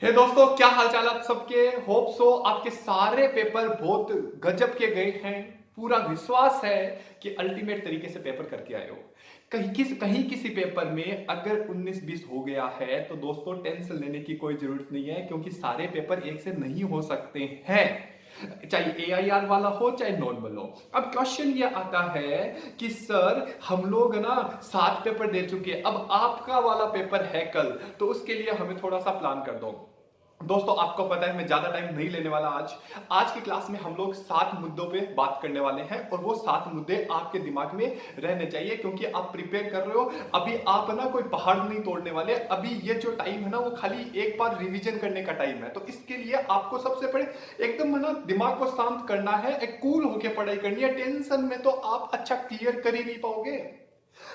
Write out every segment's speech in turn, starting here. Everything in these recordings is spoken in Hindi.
हे दोस्तों, क्या हाल चाल आप सबके। होप सो आपके सारे पेपर बहुत गजब के गए हैं। पूरा विश्वास है कि अल्टीमेट तरीके से पेपर करके आए हो। कहीं किसी पेपर में अगर 19-20 हो गया है तो दोस्तों टेंशन लेने की कोई जरूरत नहीं है, क्योंकि सारे पेपर एक से नहीं हो सकते हैं। चाहे एआईआर वाला हो चाहे नॉर्मल हो। अब क्वेश्चन ये आता है कि सर हम लोग ना 7 पेपर दे चुके हैं, अब आपका वाला पेपर है कल, तो उसके लिए हमें थोड़ा सा प्लान कर दो। दोस्तों आपको पता है मैं ज्यादा टाइम नहीं लेने वाला। आज की क्लास में हम लोग 7 मुद्दों पे बात करने वाले हैं, और वो 7 मुद्दे आपके दिमाग में रहने चाहिए, क्योंकि आप प्रिपेयर कर रहे हो। अभी आप ना कोई पहाड़ नहीं तोड़ने वाले। अभी ये जो टाइम है ना वो खाली एक बार रिवीजन करने का टाइम है। तो इसके लिए आपको सबसे पहले एकदम है ना दिमाग को शांत करना है, एक कूल होकर पढ़ाई करनी है। टेंशन में तो आप अच्छा क्लियर कर ही नहीं पाओगे।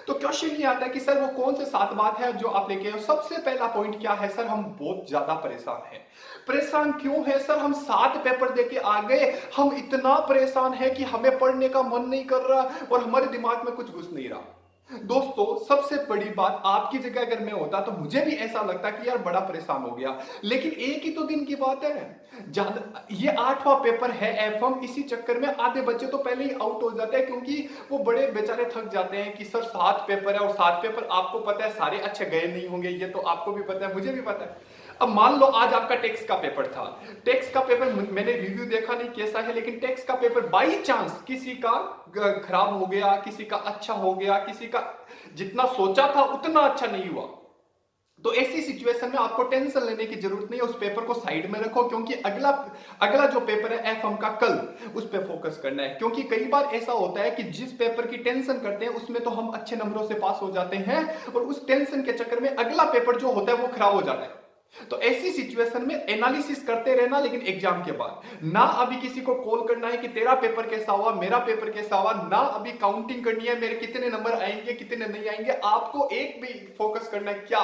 तो क्वेश्चन ये आता है कि सर वो कौन से 7 बात है जो आप लेके आए हो। सबसे पहला पॉइंट क्या है सर, हम बहुत ज्यादा परेशान हैं। परेशान क्यों है सर, हम 7 पेपर देके आ गए, हम इतना परेशान है कि हमें पढ़ने का मन नहीं कर रहा और हमारे दिमाग में कुछ घुस नहीं रहा। दोस्तों सबसे बड़ी बात, आपकी जगह अगर मैं होता तो मुझे भी ऐसा लगता कि यार बड़ा परेशान हो गया, लेकिन एक ही तो दिन की बात है। ज्यादा ये 8वां पेपर है एफएम, इसी चक्कर में आधे बच्चे तो पहले ही आउट हो जाते हैं, क्योंकि वो बड़े बेचारे थक जाते हैं कि सर 7 पेपर है, और 7 पेपर आपको पता है सारे अच्छे गए नहीं होंगे, ये तो आपको भी पता है मुझे भी पता है। अब मान लो आज आपका टेक्स्ट का पेपर था। टेक्स्ट का पेपर मैंने रिव्यू देखा नहीं कैसा है, लेकिन टेक्स्ट का पेपर बाई चांस किसी का खराब हो गया, किसी का अच्छा हो गया, किसी का जितना सोचा था उतना अच्छा नहीं हुआ। तो ऐसी सिचुएशन में आपको टेंशन लेने की जरूरत नहीं है। उस पेपर को साइड में रखो, क्योंकि अगला अगला जो पेपर है एफएम का कल, उस पर फोकस करना है। क्योंकि कई बार ऐसा होता है कि जिस पेपर की टेंशन करते हैं उसमें तो हम अच्छे नंबरों से पास हो जाते हैं, और उस टेंशन के चक्कर में अगला पेपर जो होता है वो खराब हो जाता है। तो ऐसी सिचुएशन में एनालिसिस करते रहना, लेकिन एग्जाम के बाद ना अभी किसी को कॉल करना है कि तेरा पेपर कैसा हुआ, मेरा पेपर कैसा हुआ, ना अभी काउंटिंग करनी है मेरे कितने नंबर आएंगे कितने नहीं आएंगे। आपको एक भी फोकस करना है क्या,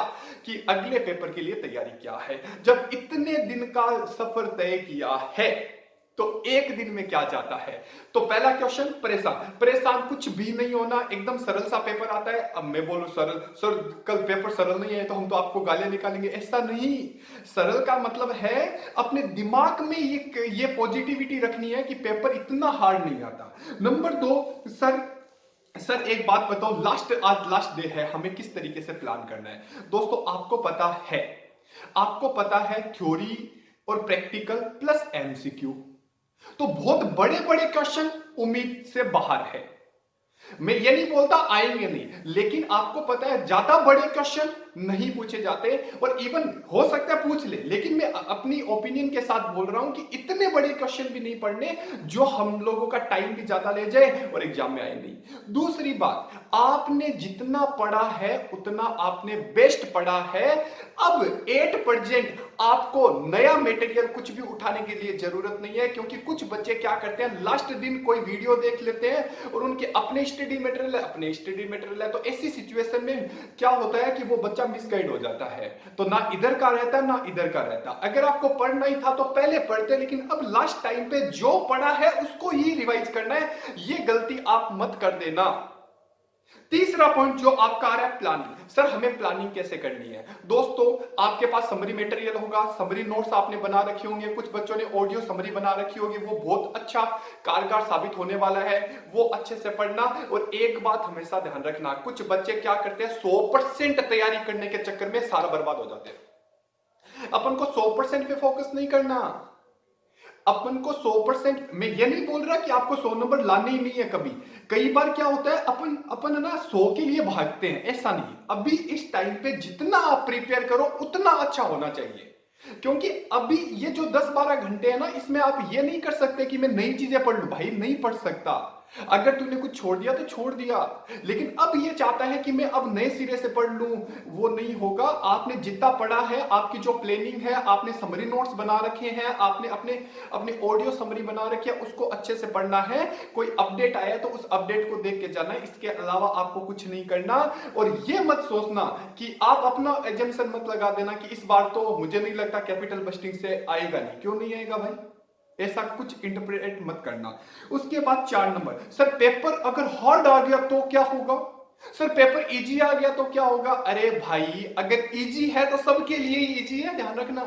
कि अगले पेपर के लिए तैयारी क्या है। जब इतने दिन का सफर तय किया है तो एक दिन में क्या जाता है। तो पहला क्वेश्चन, परेशान परेशान कुछ भी नहीं होना, एकदम सरल सा पेपर आता है। अब मैं बोलूं सरल, सर कल पेपर सरल नहीं है तो हम तो आपको गालियां निकालेंगे, ऐसा नहीं। सरल का मतलब है अपने दिमाग में ये पॉजिटिविटी रखनी है कि पेपर इतना हार्ड नहीं आता। नंबर 2, सर सर एक बात बताओ, आज लास्ट डे है, हमें किस तरीके से प्लान करना है। दोस्तों आपको पता है थ्योरी और प्रैक्टिकल प्लस एमसीक्यू, तो बहुत बड़े बड़े क्वेश्चन उम्मीद से बाहर है। मैं ये नहीं बोलता आएंगे नहीं, लेकिन आपको पता है ज्यादा बड़े क्वेश्चन नहीं पूछे जाते, और इवन हो सकता है पूछ ले, लेकिन मैं अपनी ओपिनियन के साथ बोल रहा हूं कि इतने बड़े क्वेश्चन भी नहीं पढ़ने जो हम लोगों का टाइम भी ज्यादा ले जाए और एग्जाम में आए नहीं। दूसरी बात, आपने जितना पढ़ा है उतना आपने बेस्ट पढ़ा है। अब 8% आपको नया मटेरियल कुछ भी उठाने के लिए जरूरत नहीं है, क्योंकि कुछ बच्चे क्या करते हैं लास्ट दिन कोई वीडियो देख लेते हैं और उनके अपने स्टडी मटेरियल है। तो ऐसी सिचुएशन में क्या होता है कि वो बच्चा मिसगाइड हो जाता है, तो ना इधर का रहता ना इधर का रहता। अगर आपको पढ़ना ही था तो पहले पढ़ते, लेकिन अब लास्ट टाइम पे जो पढ़ा है उसको ही रिवाइज करना है। ये गलती आप मत कर देना। तीसरा पॉइंट जो आपका आ रहा है, प्लानिंग। सर हमें प्लानिंग कैसे करनी है। दोस्तों आपके पास समरी मटेरियल होगा, समरी नोट्स आपने बना रखे होंगे, कुछ बच्चों ने ऑडियो समरी बना रखी होगी, वो बहुत अच्छा कारगर साबित होने वाला है, वो अच्छे से पढ़ना। और एक बात हमेशा ध्यान रखना, कुछ बच्चे क्या करते हैं 100% तैयारी करने के चक्कर में सारा बर्बाद हो जाते हैं। अपन को 100% पे फोकस नहीं करना। अपन को 100%, मैं ये नहीं बोल रहा कि आपको 100 नंबर लाने ही नहीं है कभी। कई बार क्या होता है अपन अपन ना 100 के लिए भागते हैं, ऐसा नहीं। अभी इस टाइम पे जितना आप प्रिपेयर करो उतना अच्छा होना चाहिए, क्योंकि अभी ये जो 10-12 घंटे है ना, इसमें आप ये नहीं कर सकते कि मैं नई चीजें पढ़ लू। भाई नहीं पढ़ सकता। अगर तूने कुछ छोड़ दिया तो छोड़ दिया, लेकिन अब ये चाहता है कि मैं अब नए सिरे से पढ़ लूं, वो नहीं होगा। आपने जितना पढ़ा है, आपकी जो प्लानिंग है, आपने समरी नोट्स बना रखे हैं, आपने अपने अपने ऑडियो समरी बना रखी है, उसको अच्छे से पढ़ना है। कोई अपडेट आया तो उस अपडेट को देख के जाना है, इसके अलावा आपको कुछ नहीं करना। और ये मत सोचना कि आप अपना एजम्पशन मत लगा देना कि इस बार तो मुझे नहीं लगता कैपिटल बस्टिंग से आएगा। नहीं, क्यों नहीं आएगा भाई, ऐसा कुछ इंटरप्रेट मत करना। उसके बाद 4 नंबर, सर पेपर अगर हार्ड आ गया तो क्या होगा। सर पेपर इजी आ गया तो क्या होगा। अरे भाई अगर इजी है तो सबके लिए ही इजी है, ध्यान रखना।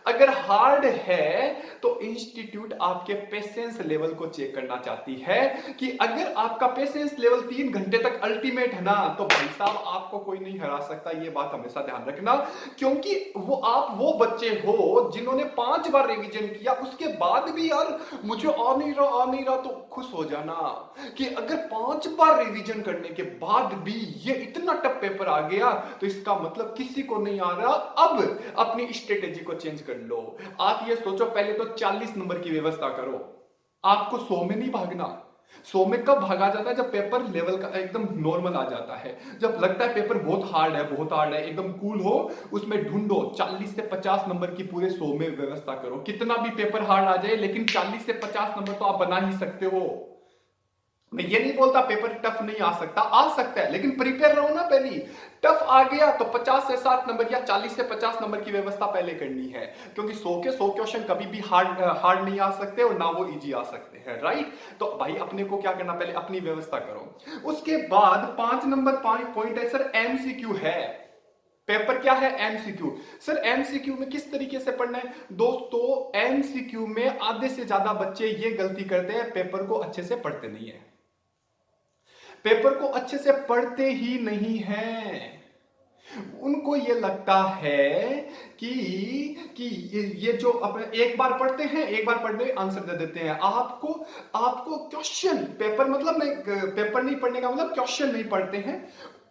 अगर हार्ड है तो इंस्टीट्यूट आपके पेशेंस लेवल को चेक करना चाहती है कि अगर आपका पेशेंस लेवल 3 घंटे तक अल्टीमेट है ना, तो भाई साहब आपको कोई नहीं हरा सकता। ये बात हमेशा ध्यान रखना, क्योंकि आप वो बच्चे हो जिन्होंने 5 बार रिवीजन किया, उसके बाद भी यार मुझे आ नहीं रहा, तो खुश हो जाना कि अगर 5 बार रिवीजन करने के बाद भी ये इतना टफ पेपर आ गया, तो इसका मतलब किसी को नहीं आ रहा। अब अपनी स्ट्रेटेजी को चेंज कर लो। आप ये सोचो, पहले तो 40 नंबर की व्यवस्था करो। आपको 100 में नहीं भागना। 100 में कब भागा जाता है? जब पेपर लेवल का एकदम नॉर्मल आ जाता है, जब लगता है पेपर बहुत हार्ड है, बहुत हार्ड है, एकदम कूल हो, उसमें ढूंढो 40 से 50 नंबर की पूरे 100 में व्यवस्था करो। कितना भी पेपर हार्ड आ जाए, लेकिन 40 से 50 नंबर तो आप बना ही सकते हो। मैं ये नहीं बोलता पेपर टफ नहीं आ सकता, आ सकता है, लेकिन प्रिपेयर रहो ना। पहली टफ आ गया तो 50 से 60 नंबर या 40 से 50 नंबर की व्यवस्था पहले करनी है, क्योंकि 100 के 100 क्वेश्चन कभी भी हार्ड नहीं आ सकते और ना वो इजी आ सकते हैं, राइट। तो भाई अपने को क्या करना, पहले अपनी व्यवस्था करो। उसके बाद 5 नंबर 5 पॉइंट है सर, एमसीक्यू है। पेपर क्या है? एमसीक्यू। सर एमसीक्यू में किस तरीके से पढ़ना है? दोस्तों एमसीक्यू में आधे से ज्यादा बच्चे ये गलती करते हैं, पेपर को अच्छे से पढ़ते नहीं है। पेपर को अच्छे से पढ़ते ही नहीं हैं। उनको ये लगता है कि ये जो अपने एक बार पढ़ते हैं, एक बार पढ़ने आंसर दे देते हैं। आपको क्वेश्चन, पेपर मतलब नहीं, पेपर नहीं पढ़ने का मतलब क्वेश्चन नहीं पढ़ते हैं।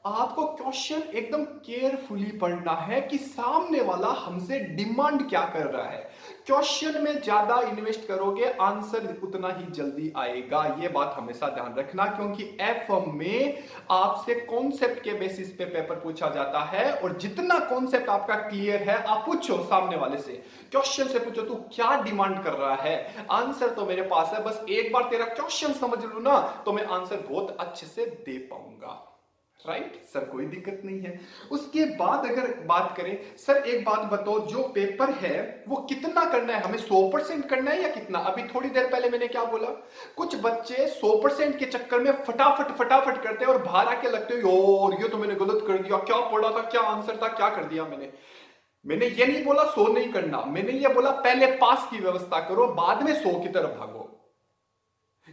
आपको क्वेश्चन एकदम केयरफुली पढ़ना है कि सामने वाला हमसे डिमांड क्या कर रहा है। क्वेश्चन में ज्यादा इन्वेस्ट करोगे, आंसर उतना ही जल्दी आएगा। ये बात हमेशा ध्यान रखना, क्योंकि एफएम में आपसे कॉन्सेप्ट के बेसिस पे पेपर पूछा जाता है, और जितना कॉन्सेप्ट आपका क्लियर है, आप पूछो सामने वाले से, क्वेश्चन से पूछो तू क्या डिमांड कर रहा है, आंसर तो मेरे पास है, बस एक बार तेरा क्वेश्चन समझ लूं ना तो मैं आंसर बहुत अच्छे से दे पाऊंगा, राइट सर, कोई दिक्कत नहीं है। उसके बाद अगर बात करें, सर एक बात बताओ, जो पेपर है वो कितना करना है हमें? 100% करना है या कितना? अभी थोड़ी देर पहले मैंने क्या बोला, कुछ बच्चे 100% के चक्कर में फटाफट फटाफट करते हैं और बाहर आके लगते हो और ये तो मैंने गलत कर दिया, क्या पढ़ा था, क्या आंसर था, क्या कर दिया मैंने ये नहीं बोला 100 नहीं करना, मैंने ये बोला पहले पास की व्यवस्था करो, बाद में 100 की तरफ भागो।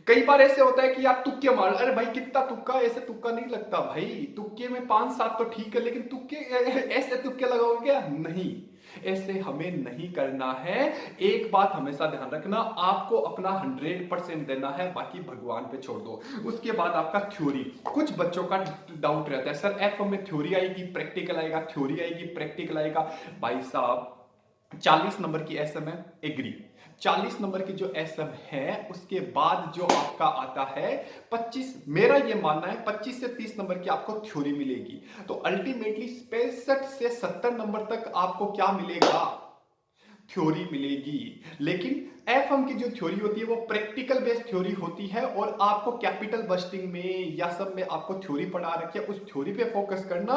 कई बार ऐसे होता है कि आप तुक्के मार, अरे भाई कितना तुक्का, ऐसे तुक्का नहीं लगता भाई। तुक्के में 5-7 तो ठीक है, लेकिन तुक्के ऐसे तुक्के लगाओगे क्या? नहीं, ऐसे हमें नहीं करना है। एक बात हमेशा ध्यान रखना, आपको अपना 100% देना है, बाकी भगवान पे छोड़ दो। उसके बाद आपका थ्योरी, कुछ बच्चों का डाउट रहता है, सर एफ में थ्योरी आएगी प्रैक्टिकल आएगा, थ्योरी आएगी प्रैक्टिकल आएगा। भाई साहब 40 नंबर की एसएम है, एग्री। 40 नंबर की जो एसएम है, उसके बाद जो आपका आता है 25, मेरा ये मानना है 25 से 30 नंबर की आपको थ्योरी मिलेगी। तो अल्टीमेटली 65 से 70 नंबर तक आपको क्या मिलेगा? थ्योरी मिलेगी। लेकिन एफएम की जो थ्योरी होती है वो प्रैक्टिकल बेस्ड थ्योरी होती है, और आपको कैपिटल बस्टिंग में या सब में आपको थ्योरी पढ़ा रखी है, उस थ्योरी पे फोकस करना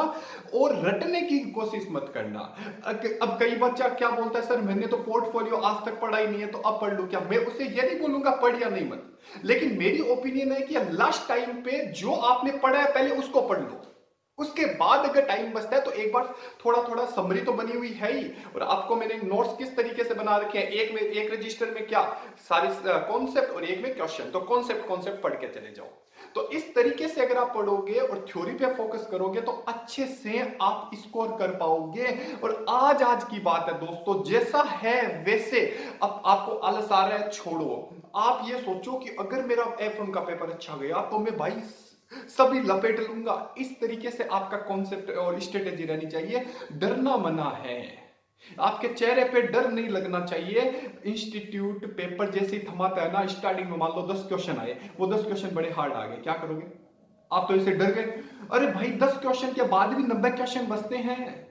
और रटने की कोशिश मत करना। अब कई बच्चा क्या बोलता है, सर मैंने तो पोर्टफोलियो आज तक पढ़ा ही नहीं है, तो अब पढ़ लूं क्या? मैं उसे ये नहीं बोलूंगा पढ़ या नहीं मत, लेकिन मेरी ओपिनियन है कि लास्ट टाइम पे जो आपने पढ़ा है पहले उसको पढ़ लो। उसके बाद अगर टाइम बचता है तो एक बार थोड़ा थोड़ा समरी तो बनी हुई है ही, और आपको मैंने नोट्स किस तरीके से बना रखे हैं, एक रजिस्टर में क्या सारे कॉन्सेप्ट और एक में क्वेश्चन, तो कॉन्सेप्ट पढ़ के चले जाओ। तो इस तरीके से अगर आप पढ़ोगे और थ्योरी पे फोकस करोगे तो अच्छे से आप स्कोर कर पाओगे। और आज की बात है दोस्तों, जैसा है वैसे, अब आपको आलस आ रहा है छोड़ो। आप ये सोचो कि अगर मेरा एफ1 का पेपर अच्छा गया तो मैं भाई सभी लपेट लूंगा। इस तरीके से आपका कॉन्सेप्ट और स्ट्रेटेजी रहनी चाहिए। डरना मना है, आपके चेहरे पे डर नहीं लगना चाहिए। इंस्टीट्यूट पेपर जैसे ही थमाता है ना, स्टार्टिंग में मान लो 10 क्वेश्चन आए, वो 10 क्वेश्चन बड़े हार्ड आ गए, क्या करोगे? आप तो इसे डर गए। अरे भाई 10 क्वेश्चन के बाद भी 90 क्वेश्चन बचते हैं।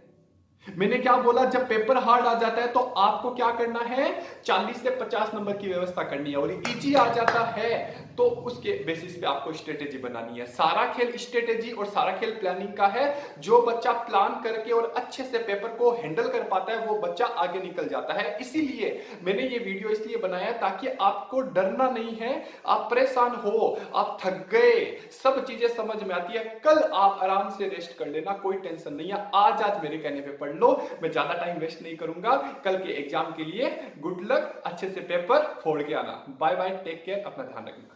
मैंने क्या बोला, जब पेपर हार्ड आ जाता है तो आपको क्या करना है, 40 से 50 नंबर की व्यवस्था करनी है, और इजी आ जाता है तो उसके बेसिस पे आपको स्ट्रेटेजी बनानी है। सारा खेल स्ट्रेटेजी और सारा खेल प्लानिंग का है। जो बच्चा प्लान करके और अच्छे से पेपर को हैंडल कर पाता है वो बच्चा आगे निकल जाता है। इसीलिए मैंने ये वीडियो इसलिए बनाया ताकि आपको डरना नहीं है। आप परेशान हो, आप थक गए, सब चीजें समझ में आती है, कल आप आराम से रेस्ट कर लेना, कोई टेंशन नहीं है। आज मेरे कहने पे पढ़ पढ़ लो। मैं ज्यादा टाइम वेस्ट नहीं करूंगा। कल के एग्जाम के लिए गुड लक, अच्छे से पेपर फोड़ के आना। बाय बाय, टेक केयर, अपना ध्यान रखना।